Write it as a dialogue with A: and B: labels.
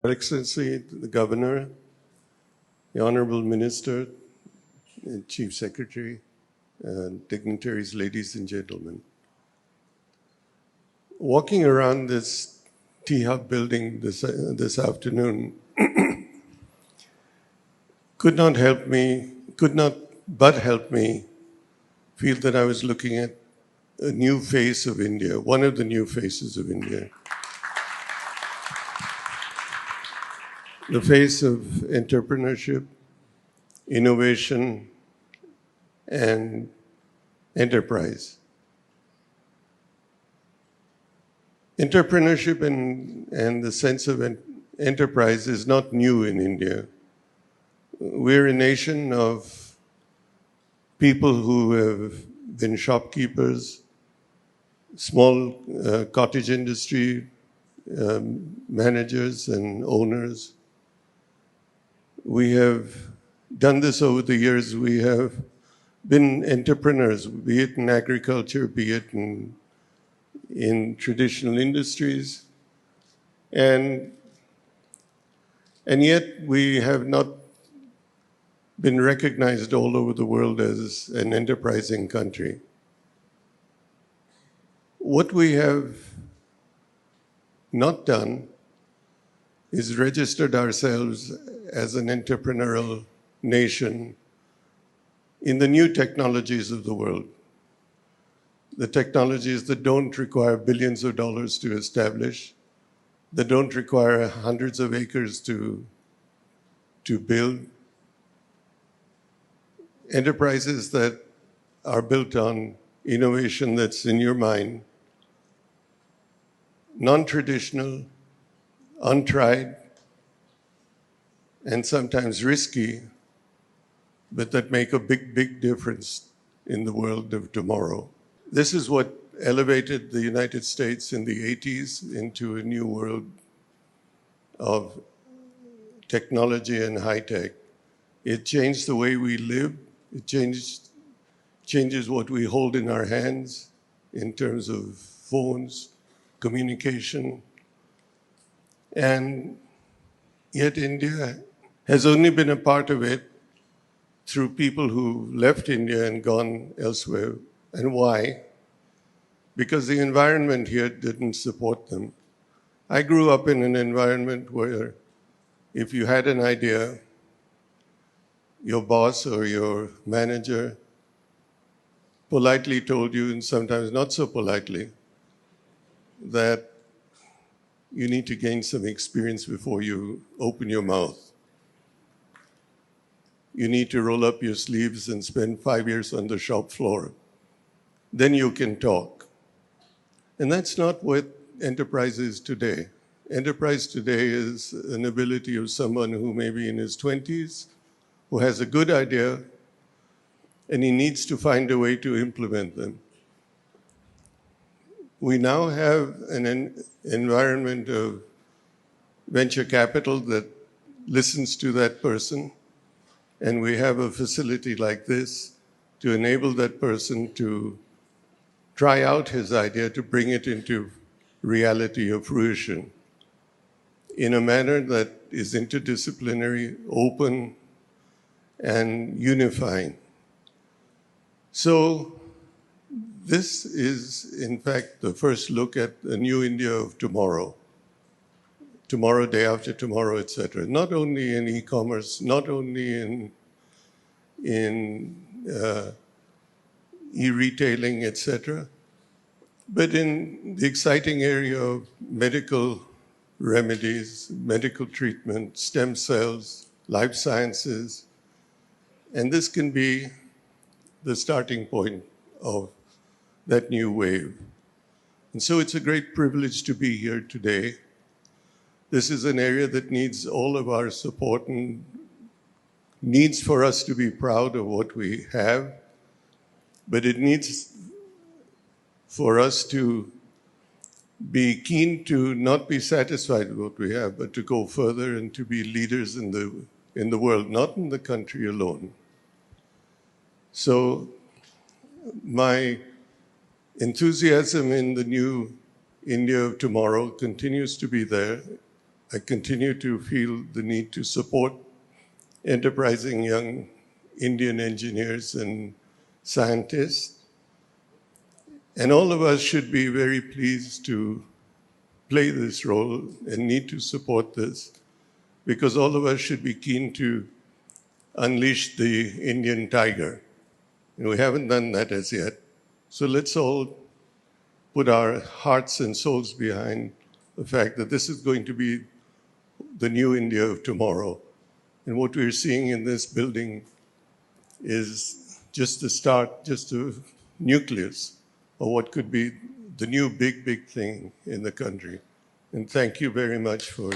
A: Excellency, the Governor, the Honorable Minister, and Chief Secretary, dignitaries, ladies and gentlemen. Walking around this T-Hub building this afternoon could not but help me feel that I was looking at a new face of India, one of the new faces of India. The face of entrepreneurship, innovation, and enterprise. Entrepreneurship and the sense of enterprise is not new in India. We're a nation of people who have been shopkeepers, small cottage industry managers and owners. We have done this over the years. We have been entrepreneurs, be it in agriculture, be it in traditional industries. And yet we have not been recognized all over the world as an enterprising country. What we have not done is registered ourselves as an entrepreneurial nation in the new technologies of the world. The technologies that don't require billions of dollars to establish, that don't require hundreds of acres to build. Enterprises that are built on innovation that's in your mind, non-traditional, untried, and sometimes risky, but that make a big, big difference in the world of tomorrow. This is what elevated the United States in the 80s into a new world of technology and high tech. It changed the way we live. It changes what we hold in our hands in terms of phones, communication. And yet India has only been a part of it through people who left India and gone elsewhere. And why? Because the environment here didn't support them. I grew up in an environment where if you had an idea, your boss or your manager politely told you, and sometimes not so politely, that you need to gain some experience before you open your mouth. You need to roll up your sleeves and spend 5 years on the shop floor. Then you can talk. And that's not what enterprise is today. Enterprise today is an ability of someone who may be in his 20s, who has a good idea, and he needs to find a way to implement them. We now have an environment of venture capital that listens to that person, and we have a facility like this to enable that person to try out his idea, to bring it into reality or fruition in a manner that is interdisciplinary, open, and unifying. So this is, in fact, the first look at the new India of tomorrow. Tomorrow, day after tomorrow, etc. Not only in e-commerce, not only in e-retailing, etc., but in the exciting area of medical remedies, medical treatment, stem cells, life sciences, and this can be the starting point of that new wave. And so it's a great privilege to be here today. This is an area that needs all of our support and needs for us to be proud of what we have, but it needs for us to be keen to not be satisfied with what we have, but to go further and to be leaders in the world, not in the country alone. So my enthusiasm in the new India of tomorrow continues to be there. I continue to feel the need to support enterprising young Indian engineers and scientists. And all of us should be very pleased to play this role and need to support this, because all of us should be keen to unleash the Indian tiger. And we haven't done that as yet. So let's all put our hearts and souls behind the fact that this is going to be the new India of tomorrow. And what we're seeing in this building is just the start, just a nucleus of what could be the new big, big thing in the country. And thank you very much for